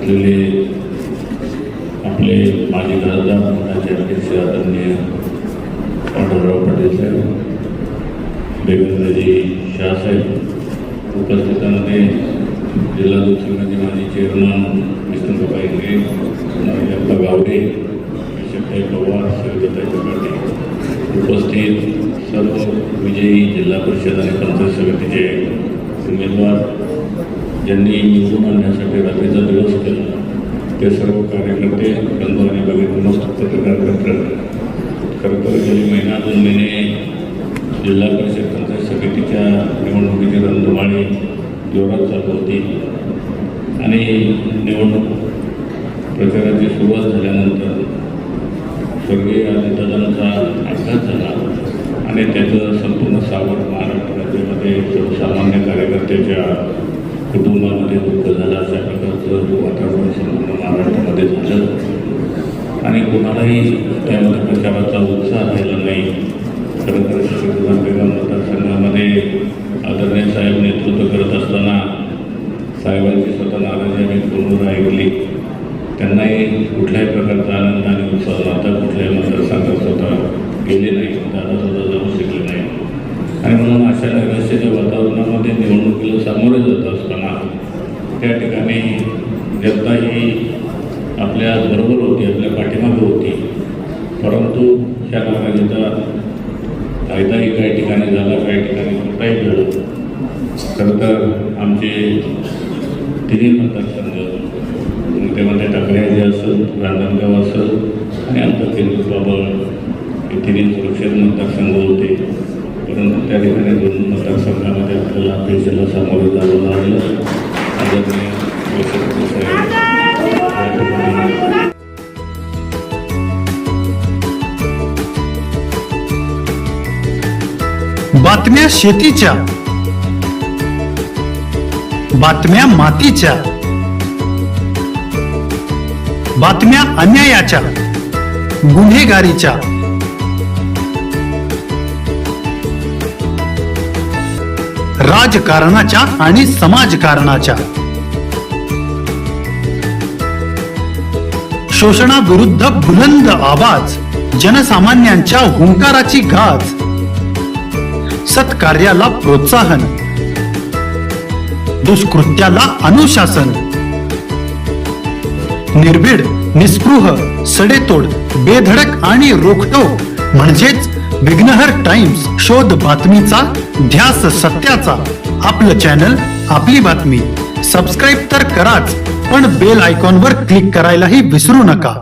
असलेले आपले माजी खासदार मंडळाचे अध्यक्ष आदरणीय पांडुरंगराव पाटील साहेब, देवेंद्रजी शाह साहेब, उपस्थितांमध्ये जिल्हा दूध संघाचे माजी चेअरमन विष्णुबाई इंगे, नवजप्पा गावडे, विशेषताई पवार, सविताताई चपाटे, उपस्थित सर्व विजयी जिल्हा परिषद आणि पंचायत समितीचे उमेदवार ज्यांनी निवडून आणण्यासाठी रात्रीचा दिवस केला ते सर्व कार्यकर्ते, बंधू आणि भगिनी, पत्रकार मित्र, खरं तर गेली महिना 2 महिने जिल्हा परिषद पंचायत समितीच्या निवडणुकीची रणधुमाळी जोरात चालू होती आणि निवडणूक प्रचाराची सुरुवात झाल्यानंतर स्वर्गीय अजितदादांचा अपघात झाला आणि त्याचं संपूर्ण सावर महाराष्ट्र राज्यामध्ये सर्वसामान्य कार्यकर्त्याच्या कुटुंबामध्ये दुःख झालं. अशा प्रकारचं वातावरण संपूर्ण महाराष्ट्रामध्ये झालं आणि कोणालाही त्यामध्ये प्रचाराचा उत्साह राहिला नाही. खरं तर श्रीगोंदा मतदारसंघामध्ये आदरणीय साहेब नेतृत्व करत असताना साहेबांची स्वतः नाराजी आम्ही पूर्ण ऐकली. त्यांनाही कुठल्याही प्रकारचा आनंद आणि उत्साह नव्हता. कुठल्याही मतदारसंघात स्वतः गेले नाही, दादासुद्धा जाऊ शकले नाही आणि म्हणून अशा नैराश्याच्या वातावरणामध्ये निवडणुकीला सामोरे जात असताना त्या ठिकाणी जनता ही आपल्या बरोबर होती, आपल्या पाठीमागे होती. परंतु ह्या नाराजीचा फायदाही काही ठिकाणी झाला, काही ठिकाणी तोटाही झाला. खरं तर आमचे तिन्ही मतदारसंघ त्यामध्ये टाकळी असेल, रांजणगाव असेल आणि आमचा केंद्रबाबळ हे तिन्ही सुरक्षित मतदारसंघ होते. परंतु त्या ठिकाणी 2 मतदारसंघामध्ये आपल्याला अपयशाला सामोरे जावं लागलं. आदरणीय बातम्या शेतीच्या, बातम्या मातीच्या, बातम्या अन्यायाच्या, गुन्हेगारीच्या, राजकारणाच्या आणि समाजकारणाच्या, शोषणाविरुद्ध बुलंद आवाज, जनसामान्यांच्या हुंकाराची गाज, सत्कार्याला प्रोत्साहन, दुष्कृत्याला अनुशासन, निर्भीड, निस्पृह, सडेतोड, बेधडक आणि रोखटोक म्हणजेच विघ्नहर टाइम्स. शोध बातमीचा, ध्यास सत्याचा. आपलं चॅनल, आपली बातमी. सबस्क्राईब तर कराच, पण बेल आयकॉनवर क्लिक करायलाही विसरू नका.